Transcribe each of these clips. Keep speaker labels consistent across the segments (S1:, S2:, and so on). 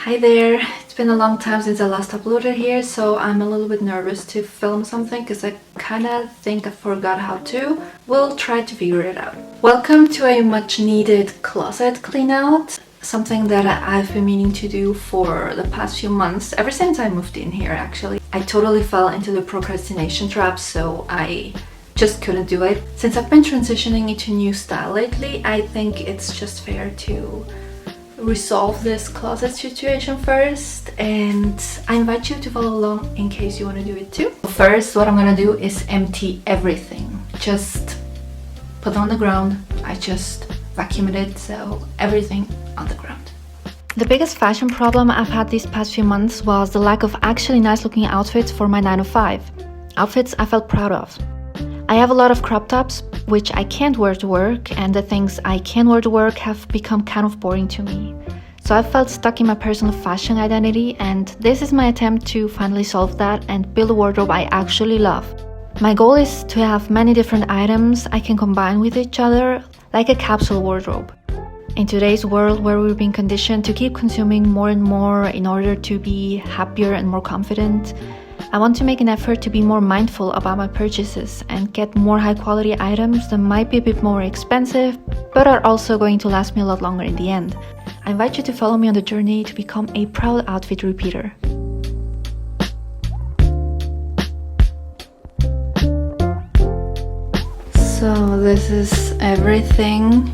S1: Hi there, it's been a long time since I last uploaded here, so I'm a little bit nervous to film something because I kinda think I forgot how to. We'll try to figure it out. Welcome to a much needed closet clean out. Something that I've been meaning to do for the past few months, ever since I moved in here actually. I totally fell into the procrastination trap, so I just couldn't do it. Since I've been transitioning into a new style lately, I think it's just fair to resolve this closet situation first, and I invite you to follow along in case you want to do it too. First, what I'm gonna do is empty everything. Just put it on the ground. I just vacuumed it, so everything on the ground. The biggest fashion problem I've had these past few months was the lack of actually nice looking outfits for my 9 to 5. Outfits I felt proud of. I have a lot of crop tops, which I can't wear to work, and the things I can wear to work have become kind of boring to me. So I felt stuck in my personal fashion identity, and this is my attempt to finally solve that and build a wardrobe I actually love. My goal is to have many different items I can combine with each other, like a capsule wardrobe. In today's world where we're being conditioned to keep consuming more and more in order to be happier and more confident, I want to make an effort to be more mindful about my purchases and get more high quality items that might be a bit more expensive, but are also going to last me a lot longer in the end. I invite you to follow me on the journey to become a proud outfit repeater. So this is everything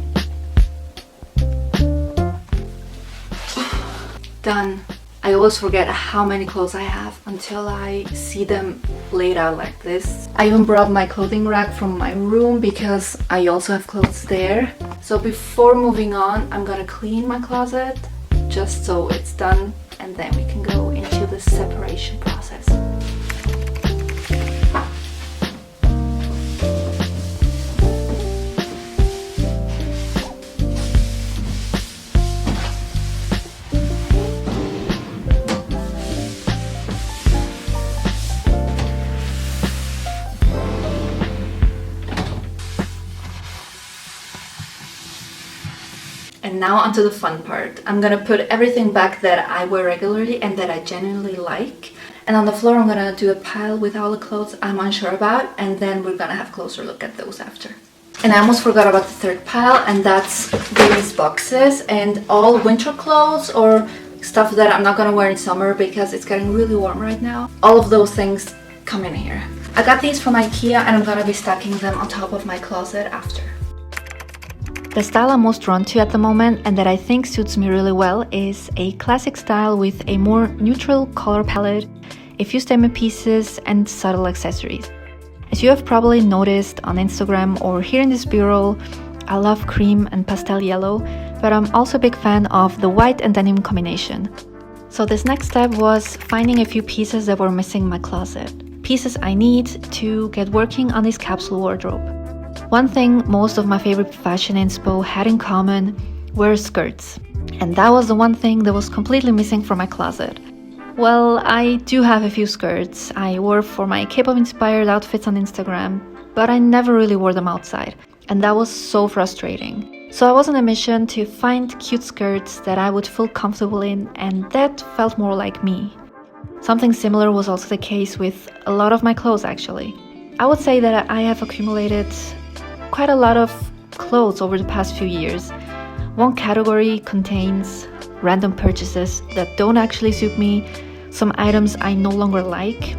S1: done. I always forget how many clothes I have until I see them laid out like this. I even brought my clothing rack from my room because I also have clothes there. So before moving on, I'm gonna clean my closet just so it's done, and then we can go into the separation process. And now onto the fun part. I'm gonna put everything back that I wear regularly and that I genuinely like. And on the floor I'm gonna do a pile with all the clothes I'm unsure about, and then we're gonna have a closer look at those after. And I almost forgot about the third pile, and that's these boxes and all winter clothes or stuff that I'm not gonna wear in summer because it's getting really warm right now. All of those things come in here. I got these from IKEA and I'm gonna be stacking them on top of my closet after. The style I'm most drawn to at the moment, and that I think suits me really well, is a classic style with a more neutral color palette, a few statement pieces, and subtle accessories. As you have probably noticed on Instagram or here in this bureau, I love cream and pastel yellow, but I'm also a big fan of the white and denim combination. So this next step was finding a few pieces that were missing in my closet. Pieces I need to get working on this capsule wardrobe. One thing most of my favorite fashion inspo had in common were skirts, and that was the one thing that was completely missing from my closet. Well, I do have a few skirts I wore for my K-pop inspired outfits on Instagram, but I never really wore them outside, and that was so frustrating. So I was on a mission to find cute skirts that I would feel comfortable in and that felt more like me. Something similar was also the case with a lot of my clothes actually. I would say that I have accumulated quite a lot of clothes over the past few years. One category contains random purchases that don't actually suit me, some items I no longer like,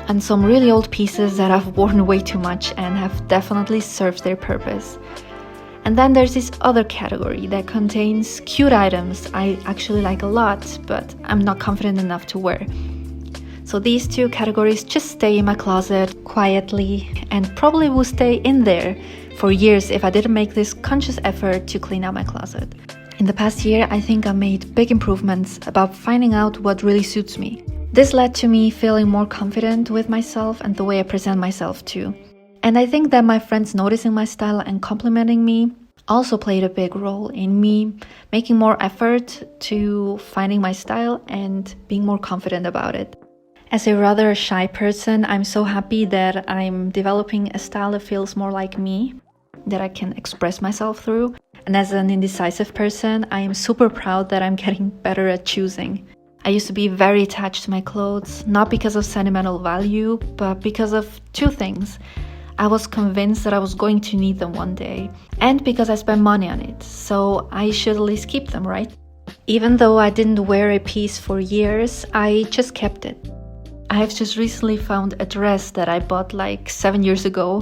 S1: and some really old pieces that I've worn way too much and have definitely served their purpose. And then there's this other category that contains cute items I actually like a lot, but I'm not confident enough to wear. So these two categories just stay in my closet quietly and probably will stay in there for years if I didn't make this conscious effort to clean out my closet. In the past year, I think I made big improvements about finding out what really suits me. This led to me feeling more confident with myself and the way I present myself too. And I think that my friends noticing my style and complimenting me also played a big role in me making more effort to finding my style and being more confident about it. As a rather shy person, I'm so happy that I'm developing a style that feels more like me, that I can express myself through. And as an indecisive person, I am super proud that I'm getting better at choosing. I used to be very attached to my clothes, not because of sentimental value, but because of two things. I was convinced that I was going to need them one day, and because I spent money on it, so I should at least keep them, right? Even though I didn't wear a piece for years, I just kept it. I have just recently found a dress that I bought like 7 years ago,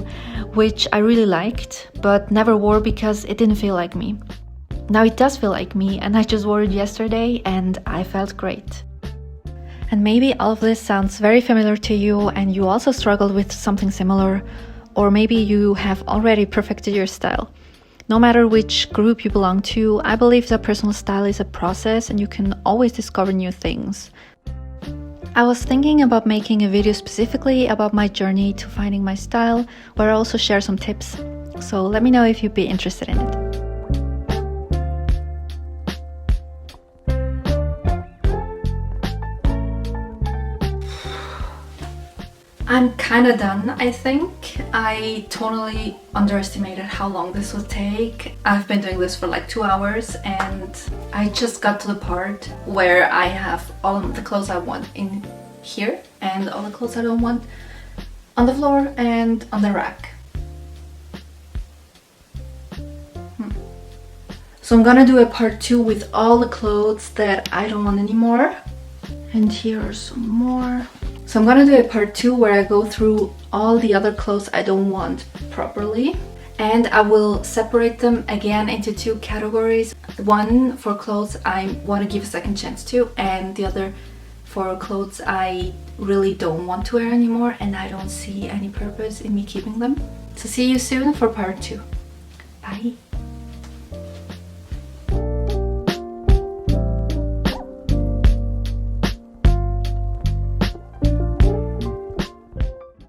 S1: which I really liked, but never wore because it didn't feel like me. Now it does feel like me, and I just wore it yesterday and I felt great. And maybe all of this sounds very familiar to you and you also struggled with something similar, or maybe you have already perfected your style. No matter which group you belong to, I believe that personal style is a process and you can always discover new things. I was thinking about making a video specifically about my journey to finding my style, where I also share some tips. So let me know if you'd be interested in it. I'm kinda done, I think. I totally underestimated how long this would take. I've been doing this for like 2 hours and I just got to the part where I have all of the clothes I want in here and all the clothes I don't want on the floor and on the rack. So I'm gonna do a part 2 with all the clothes that I don't want anymore. And here are some more. So I'm gonna do a part 2 where I go through all the other clothes I don't want properly. And I will separate them again into 2 categories. One for clothes I want to give a second chance to, and the other for clothes I really don't want to wear anymore and I don't see any purpose in me keeping them. So see you soon for part 2. Bye!